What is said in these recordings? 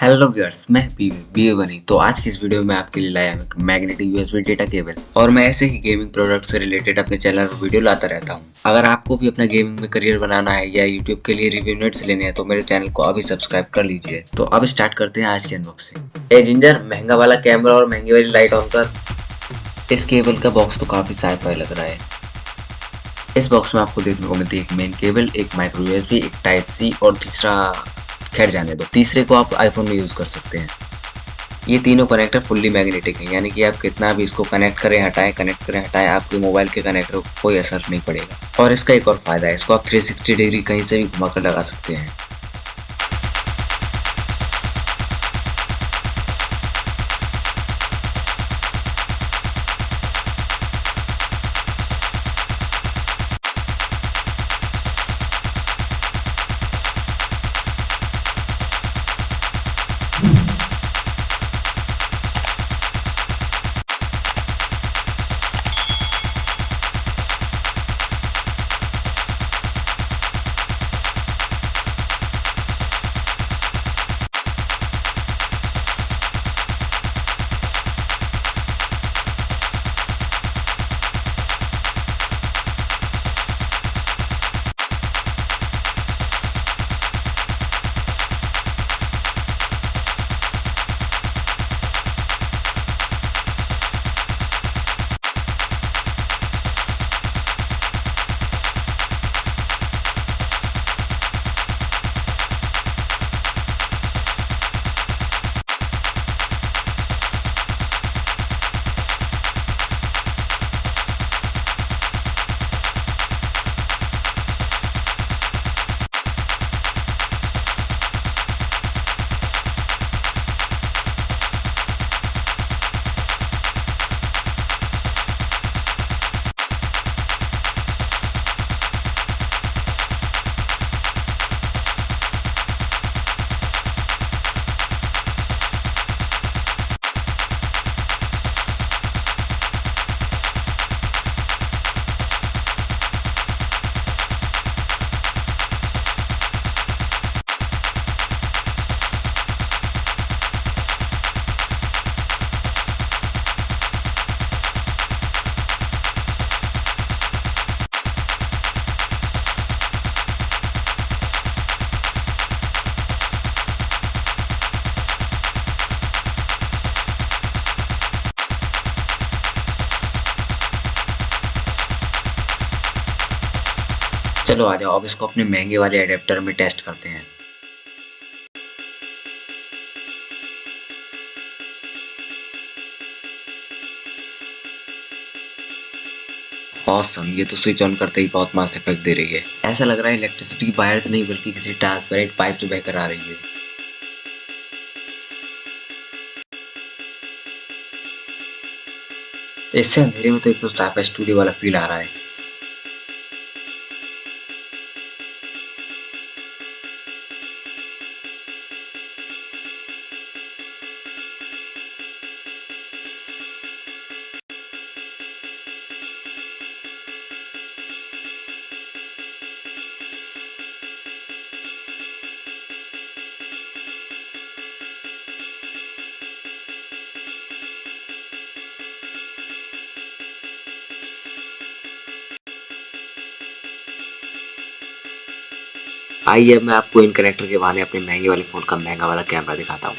Hello viewers, मैं B बनी। तो आज की इस वीडियो में आपके लिए लाया हूं एक मैग्नेटिक यूएसबी डेटा केबल। और मैं ऐसे ही गेमिंग प्रोडक्ट से रिलेटेड अपने चैनल पर वीडियो लाता रहता हूं। अगर आपको भी अपना गेमिंग में करियर बनाना है या यूट्यूब के लिए रिव्यू नोट्स लेने हैं तो मेरे चैनल को अभी सब्सक्राइब कर लीजिए। तो अब स्टार्ट करते हैं आज की अनबॉक्सिंग। ए जिंजर, महंगा वाला कैमरा और महंगी वाली लाइट ऑन कर। इस केबल का बॉक्स तो काफी साई-फाई लग रहा है। इस बॉक्स में आपको देखने को मिलती है एक मेन केबल, एक माइक्रो यूएसबी, एक टाइप सी और तीसरा खैर जाने दो, तीसरे को आप आईफोन में यूज कर सकते हैं। ये तीनों कनेक्टर फुल्ली मैग्नेटिक हैं, यानी कि आप कितना भी इसको कनेक्ट करें हटाएं, आपके मोबाइल के कनेक्टर को कोई असर नहीं पड़ेगा। और इसका एक और फायदा है, इसको आप 360 डिग्री कहीं से भी घुमाकर लगा सकते हैं। चलो आ जाओ, अब इसको अपने महंगे वाले एडेप्टर में टेस्ट करते हैं। ऑसम, ये तो स्विच ऑन करते ही बहुत मस्त इफेक्ट दे रही है। ऐसा लग रहा है इलेक्ट्रिसिटी की वायर से नहीं बल्कि किसी ट्रांसपेरेंट पाइप से बहकर आ रही है। इससे अंधेरे में तो एकदम साफ स्टूडियो वाला फील आ रहा है। आइए अब मैं आपको इन कनेक्टर के बहाने अपने महंगे वाले फोन का महंगा वाला कैमरा दिखाता हूँ।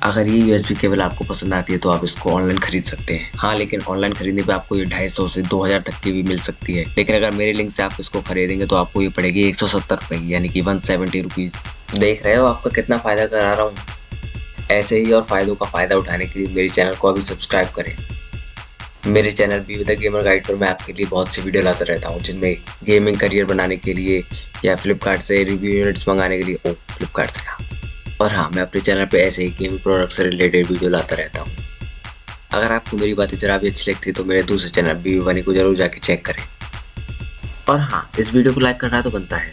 अगर ये यूएसबी केबल आपको पसंद आती है तो आप इसको ऑनलाइन खरीद सकते हैं। हाँ, लेकिन ऑनलाइन खरीदने पे आपको ये 250 से 2000 तक की भी मिल सकती है। लेकिन अगर मेरे लिंक से आप इसको खरीदेंगे तो आपको ये पड़ेगी 170 रुपए की, यानी कि 170 रुपीज़। देख रहे हो आपका कितना फ़ायदा करा रहा हूँ। ऐसे ही और फ़ायदों का फ़ायदा उठाने के लिए मेरे चैनल को अभी सब्सक्राइब करें। मेरे channel be the gamer guide पर मैं आपके लिए बहुत सी वीडियो लाता रहता हूँ, जिनमें गेमिंग करियर बनाने के लिए या फ्लिपकार्ट से रिव्यू यूनिट्स मंगाने के लिए फ्लिपकार्ट से कहा। और हाँ, मैं अपने चैनल पे ऐसे ही गेमिंग प्रोडक्ट से रिलेटेड वीडियो लाता रहता हूँ। अगर आपको मेरी बातें जरा भी अच्छी लगती है तो मेरे दूसरे चैनल बी बनी को जरूर जाके चेक करें। और हाँ, इस वीडियो को लाइक करना तो बनता है।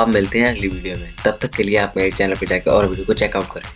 अब मिलते हैं अगली वीडियो में, तब तक के लिए आप मेरे चैनल पर जाके और वीडियो को चेकआउट करें।